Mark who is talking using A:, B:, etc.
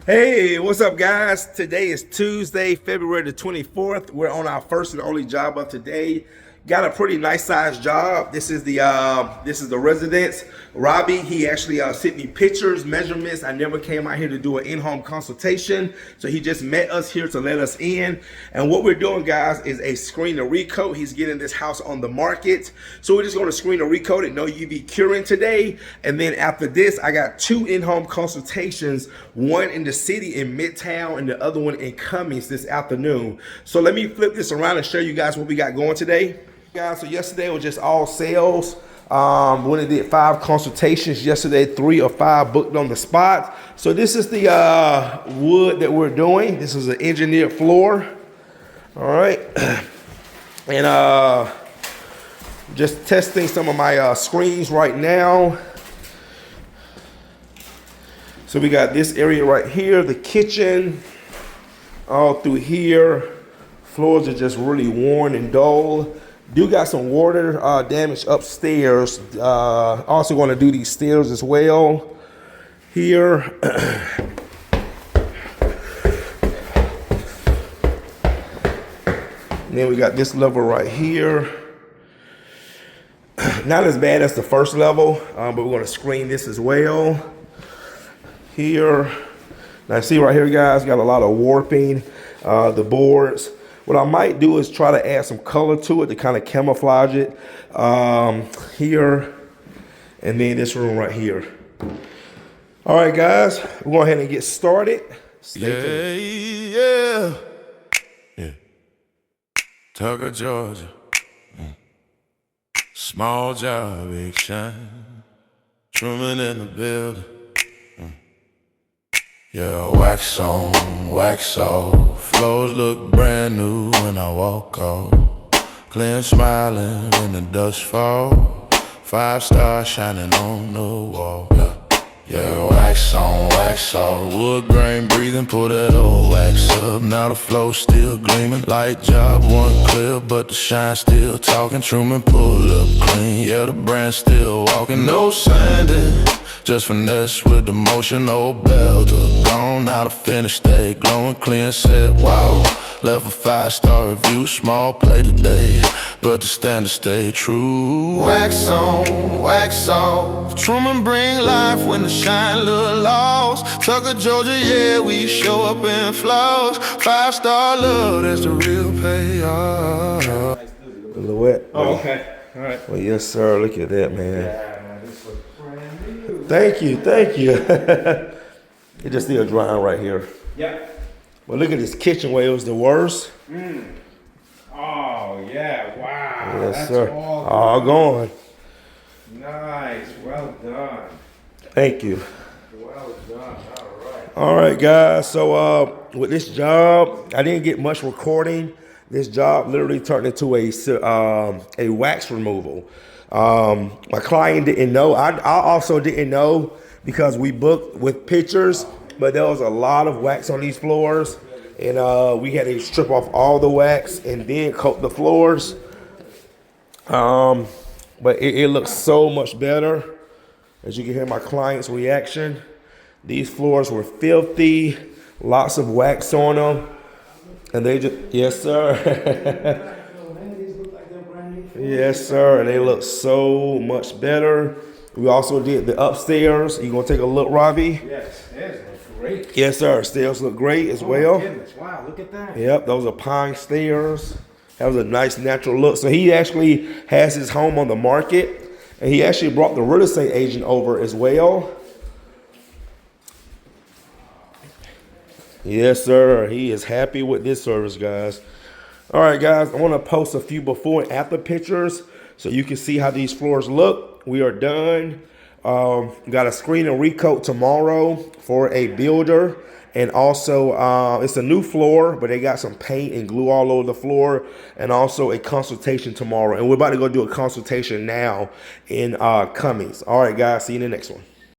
A: Hey, what's up, guys? Today is Tuesday, February the 24th. We're on our first and only job of today. Got a pretty nice sized job. This is the residence. Robbie, he actually sent me pictures, measurements. I never came out here to do an in-home consultation, so he just met us here to let us in. And what we're doing, guys, is a screen and recoat. He's getting this house on the market, so we're just going to screen and recoat it, no UV curing today. And then after this, I got two in-home consultations, one in the city in Midtown and the other one in Cummings this afternoon. So let me flip this around and show you guys what we got going today. Guys, so yesterday was just all sales. When I did 5 consultations yesterday, 3 or 5 booked on the spot. So this is the wood that we're doing. This is an engineered floor. All right, and just testing some of my screens right now. So we got this area right here, the kitchen, all through here. Floors are just really worn and dull. Do got some water damage upstairs. Also going to do these stairs as well here. And then we got this level right here. Not as bad as the first level, but we're going to screen this as well here. Now see right here, guys, got a lot of warping, the boards. What I might do is try to add some color to it to kind of camouflage it here, and then this room right here. All right, guys, we'll go ahead and get started.
B: Yeah. Tucker, Georgia. Small job, big shine. Truman in the building. Yeah, wax on, wax off. Floors look brand new when I walk off. Clean smiling when the dust fall. 5-star shining on the wall. Yeah, wax on, wax off. Wood grain breathing, pull that old wax up. Now the flow still gleaming. Light job, one clear, but the shine still talking. Truman pull up clean, yeah, the brand still walking. No sanding, just finesse with the motion. Old belt gone, now the finish stay glowing. Clean set, wow. Left a 5-star review, small play today, but the standards stay true. Wax on, wax off. Truman bring life when the shine look lost. Tucker, Georgia, yeah, we show up in flaws. 5-star love, that's the real payoff.
A: A little wet.
C: Oh, okay. All right.
A: Well, yes, sir. Look at that, man.
C: Yeah, man, this looks brand new.
A: Thank you, thank you. It just still drying right here.
C: Yeah.
A: But look at this kitchen where it was the worst.
C: Oh, yeah. Wow.
A: Yes,
C: That's
A: sir.
C: all
A: All gone.
C: nice. Well done.
A: Thank you.
C: Well done. All right.
A: All right, guys. So with this job, I didn't get much recording. This job literally turned into a wax removal. My client didn't know. I also didn't know because we booked with pictures, but there was a lot of wax on these floors, and we had to strip off all the wax and then coat the floors. But it looks so much better. As you can hear my client's reaction. These floors were filthy, lots of wax on them. And they just, yes, sir. Yes, sir. And they look so much better. We also did the upstairs. You gonna take a look, Robbie?
C: Yes, it looks great.
A: Yes, sir. Stairs look great as
C: Oh,
A: well.
C: my goodness. Wow, look at that.
A: Yep, those are pine stairs. That was a nice natural look. So he actually has his home on the market, and he actually brought the real estate agent over as well. Yes, sir. He is happy with this service, guys. All right, guys. I want to post a few before and after pictures so you can see how these floors look. We are done. Got a screen and recoat tomorrow for a builder. And also, it's a new floor, but they got some paint and glue all over the floor. And also a consultation tomorrow. And we're about to go do a consultation now in Cummings. All right, guys. See you in the next one.